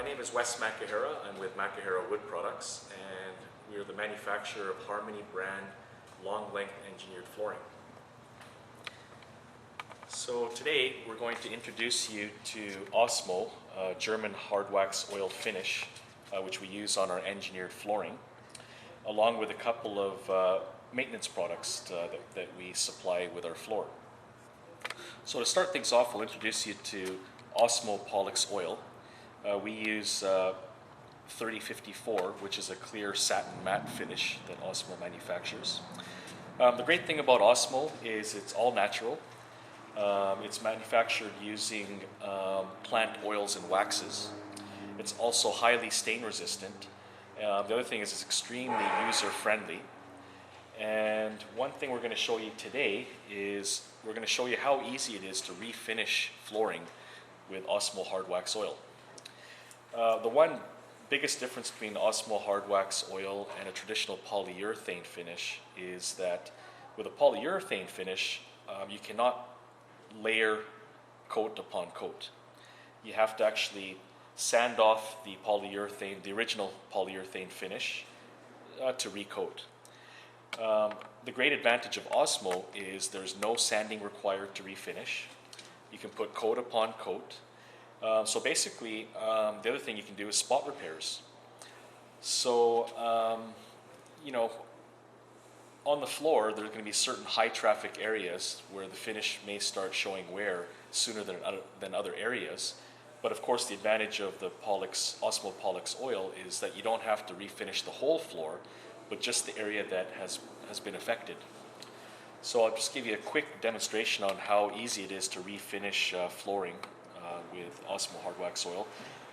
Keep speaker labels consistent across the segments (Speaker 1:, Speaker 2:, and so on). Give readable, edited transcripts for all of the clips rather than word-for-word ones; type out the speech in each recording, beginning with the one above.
Speaker 1: name is Wes Makahara. I'm with Makahara Wood Products, and we are the manufacturer of Harmony brand long-length engineered flooring. So today we're going to introduce you to Osmo, German Hardwax oil finish, which we use on our engineered flooring, along with a couple of maintenance products that we supply with our floor. So to start things off, we'll introduce you to Osmo Hardwax oil. We use 3054, which is a clear satin matte finish that Osmo manufactures. The great thing about Osmo is it's all natural. It's manufactured using plant oils and waxes. It's also highly stain resistant. The other thing is it's extremely user friendly. And one thing we're going to show you today is we're going to show you how easy it is to refinish flooring with Osmo Hardwax oil. The one biggest difference between Osmo Hardwax oil and a traditional polyurethane finish is that with a polyurethane finish, you cannot layer coat upon coat. You have to actually sand off the polyurethane, the original polyurethane finish, to recoat. The great advantage of Osmo is there's no sanding required to refinish. You can put coat upon coat. So basically, the other thing you can do is spot repairs. So, on the floor, there are going to be certain high traffic areas where the finish may start showing wear sooner than other areas. But of course, the advantage of the Osmo Hardwax oil is that you don't have to refinish the whole floor, but just the area that has been affected. So I'll just give you a quick demonstration on how easy it is to refinish flooring with Osmo Hardwax oil.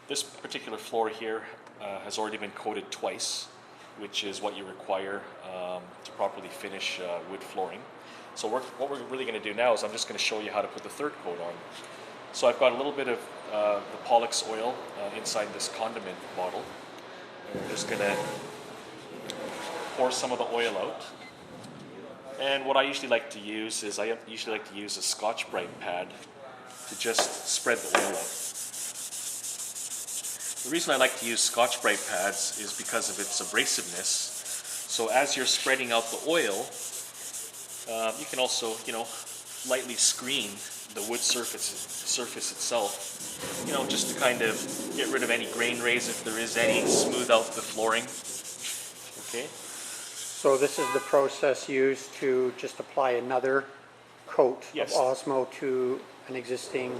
Speaker 1: This particular floor here has already been coated twice, which is what you require to properly finish wood flooring. So what we're really going to do now is I'm just going to show you how to put the third coat on. So I've got a little bit of the Hardwax oil inside this condiment bottle. And we're just going to pour some of the oil out. And what I usually like to use is a Scotch-Brite pad to just spread the oil out. The reason I like to use Scotch-Brite pads is because of its abrasiveness. So as you're spreading out the oil, you can also, lightly screen the wood surface itself, just to kind of get rid of any grain rays if there is any, smooth out the flooring. Okay.
Speaker 2: So this is the process used to just apply another coat of Osmo to an existing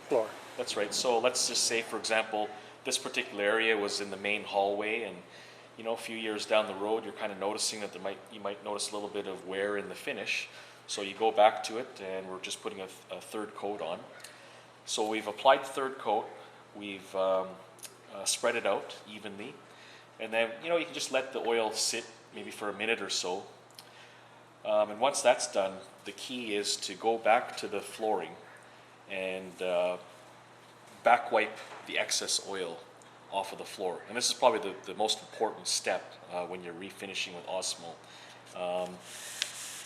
Speaker 2: floor.
Speaker 1: That's right. So let's just say, for example, this particular area was in the main hallway, and a few years down the road, you're kind of noticing that you might notice a little bit of wear in the finish. So you go back to it, and we're just putting a third coat on. So we've applied the third coat. We've spread it out evenly, and then you can just let the oil sit maybe for a minute or so. And once that's done, the key is to go back to the flooring and back wipe the excess oil off of the floor. And this is probably the most important step when you're refinishing with Osmo.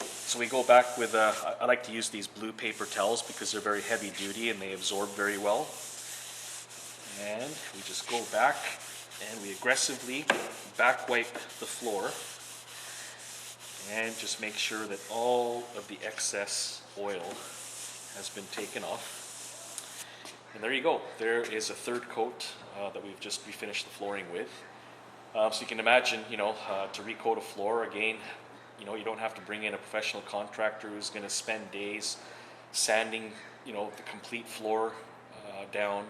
Speaker 1: So we go back with, I like to use these blue paper towels because they're very heavy duty and they absorb very well. And we just go back and we aggressively back wipe the floor and just make sure that all of the excess oil has been taken off. And there you go. There is a third coat that we've just refinished the flooring with. So you can imagine, to recoat a floor again, you don't have to bring in a professional contractor who's going to spend days sanding, the complete floor down,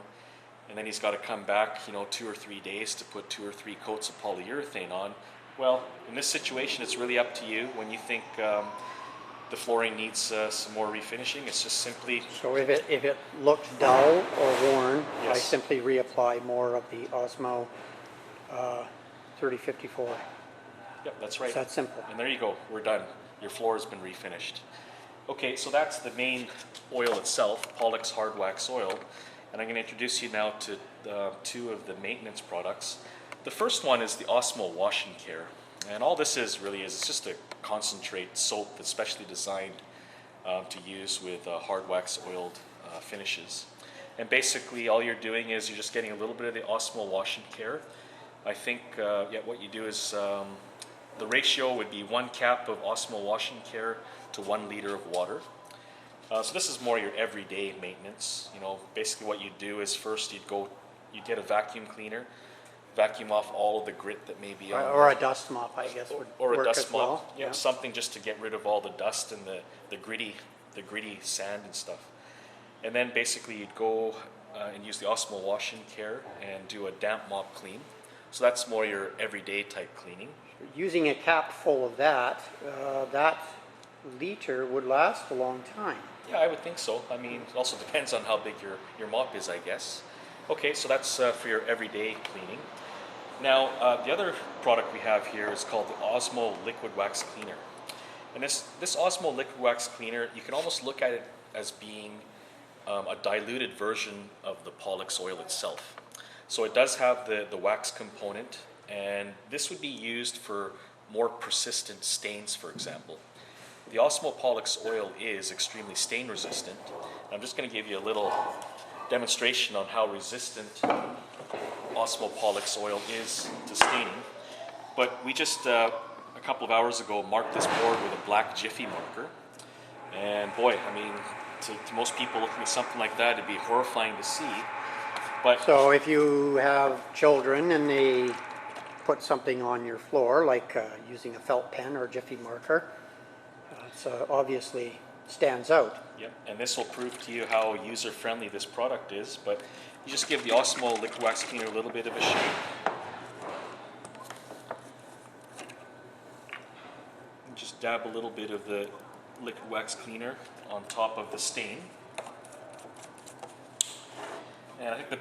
Speaker 1: and then he's got to come back, 2 or 3 days to put 2 or 3 coats of polyurethane on. Well, in this situation, it's really up to you. When you think the flooring needs some more refinishing, it's just simply...
Speaker 2: So if it looks dull or worn, I simply reapply more of the Osmo 3054.
Speaker 1: Yep, that's right.
Speaker 2: It's that simple.
Speaker 1: And there you go. We're done. Your floor has been refinished. Okay, so that's the main oil itself, Osmo Hardwax oil. And I'm going to introduce you now to two of the maintenance products. The first one is the Osmo Wash and Care. And all this is just a concentrate soap that's specially designed to use with hard wax oiled finishes. And basically all you're doing is you're just getting a little bit of the Osmo Wash and Care. I think yeah, what you do is the ratio would be 1 cap of Osmo Wash and Care to 1 liter of water. So this is more your everyday maintenance. You know, basically what you do is first you'd get a vacuum cleaner, vacuum off all of the grit that may be on
Speaker 2: Or a dust mop, I guess, would
Speaker 1: or a
Speaker 2: work
Speaker 1: dust
Speaker 2: as
Speaker 1: mop,
Speaker 2: well.
Speaker 1: you know, something just to get rid of all the dust and the gritty sand and stuff. And then basically you'd go and use the Osmo Wash and Care and do a damp mop clean. So that's more your everyday type cleaning.
Speaker 2: Using a cap full of that, that liter would last a long time.
Speaker 1: Yeah, I would think so. I mean, it also depends on how big your mop is, I guess. Okay, so that's for your everyday cleaning. Now, the other product we have here is called the Osmo Liquid Wax Cleaner. And this Osmo Liquid Wax Cleaner, you can almost look at it as being a diluted version of the Hardwax oil itself. So it does have the wax component, and this would be used for more persistent stains, for example. The Osmo Hardwax oil is extremely stain resistant. I'm just going to give you a little demonstration on how resistant Osmo Hardwax oil is to staining. But we just a couple of hours ago marked this board with a black Jiffy marker, and boy, I mean, to most people looking at something like that, it'd be horrifying to see. But
Speaker 2: So if you have children and they put something on your floor, like using a felt pen or a Jiffy marker, it obviously stands out.
Speaker 1: yep, and this will prove to you how user-friendly this product is. But you just give the Osmo Liquid Wax Cleaner a little bit of a shake. And just dab a little bit of the liquid wax cleaner on top of the stain. And I think the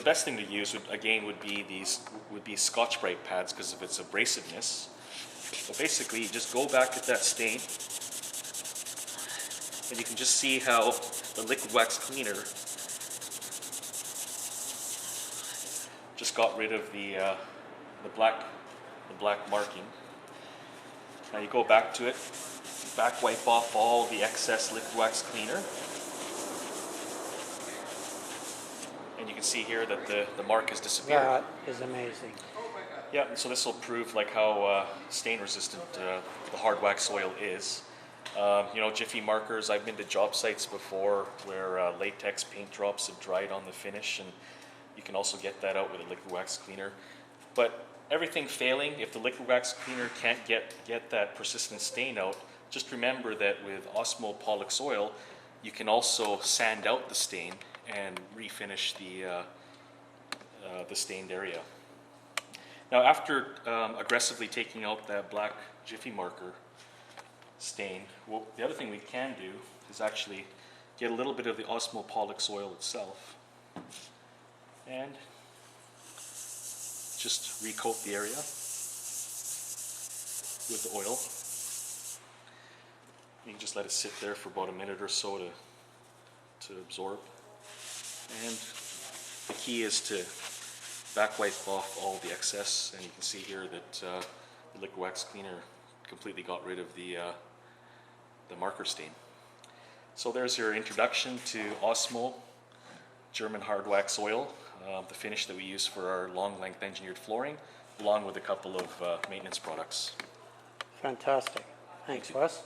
Speaker 1: best thing to use would be Scotch-Brite pads because of its abrasiveness. So basically, you just go back at that stain, and you can just see how the liquid wax cleaner just got rid of the black marking. Now you go back to it, back wipe off all the excess liquid wax cleaner. And you can see here that the mark has disappeared.
Speaker 2: That is amazing.
Speaker 1: Yeah, and so this will prove like how stain resistant the hard wax oil is. You know, Jiffy markers, I've been to job sites before where latex paint drops have dried on the finish, and you can also get that out with a liquid wax cleaner. But everything failing, if the liquid wax cleaner can't get that persistent stain out, just remember that with Osmo Hardwax oil, you can also sand out the stain and refinish the stained area. Now, after aggressively taking out that black Jiffy marker stain, well, the other thing we can do is actually get a little bit of the Osmo Hardwax oil itself and just recoat the area with the oil. You can just let it sit there for about a minute or so to absorb. And the key is to back wipe off all the excess, and you can see here that the liquid wax cleaner completely got rid of the marker stain. So there's your introduction to Osmo German hard wax oil, the finish that we use for our long length engineered flooring, along with a couple of maintenance products.
Speaker 2: Fantastic. Thanks, Wes.